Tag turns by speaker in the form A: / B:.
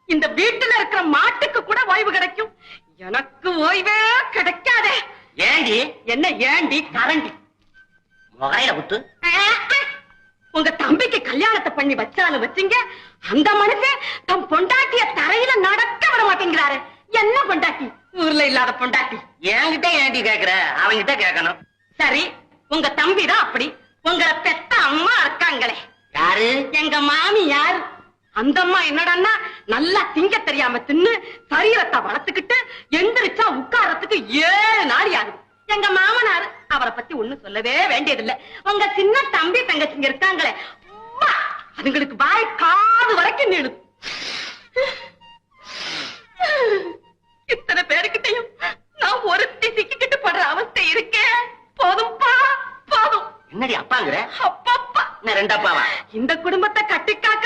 A: இந்த வீட்டுல இருக்கிற மாட்டுக்கு கூட ஓய்வு கிடைக்கும், எனக்கு ஓய்வே கிடைக்காதே.
B: ஏண்டி?
A: என்ன ஏண்டி? கரண்டி
B: முகையில குத்து.
A: உங்க தம்பிக்கு கல்யாணத்தை பண்ணி வச்சாலும் வச்சீங்க, அந்த மனுஷன் தம் பொண்டாட்டிய தரையில நடக்க விட மாட்டேங்கிறாரு. என்ன பொண்டாட்டி? ஊர்ல இல்லாத பொண்டாட்டி.
B: என்கிட்ட ஏண்டி கேக்குற? அவங்கிட்ட கேட்கணும்.
A: சரி, உங்க தம்பிதான் அப்படி. உங்களை பெத்த அம்மா இருக்காங்களே,
B: யாரு?
A: எங்க மாமியார். அந்த அம்மா என்னடான்னா நல்லா திங்க தெரியாம தின்னு சரீரத்தை வளர்த்துக்கிட்டு எந்திரிச்சா உட்காரத்துக்கு 7 நாள் ஆகுது. எங்க மாமனார் அவரை பத்தி ஒண்ணும் சொல்லவே வேண்டியதில்லை. உங்க சின்ன தம்பி தங்கச்சிங்க இருக்காங்களே, அம்மா, அதுங்களுக்கு வாய் காது வரைக்கும் நீளும். இத்தனை பேருக்கிட்டையும் நான் ஒருத்தி சிக்கிக்கிட்டு படுற அவஸ்தை இருக்கேன். போதும்பா, போதும்.
B: என்னடி அப்பாங்கிற?
A: அப்பப்பா,
B: என்ன 2 அப்பாவா?
A: இந்த குடும்பத்தை கட்டி காக்க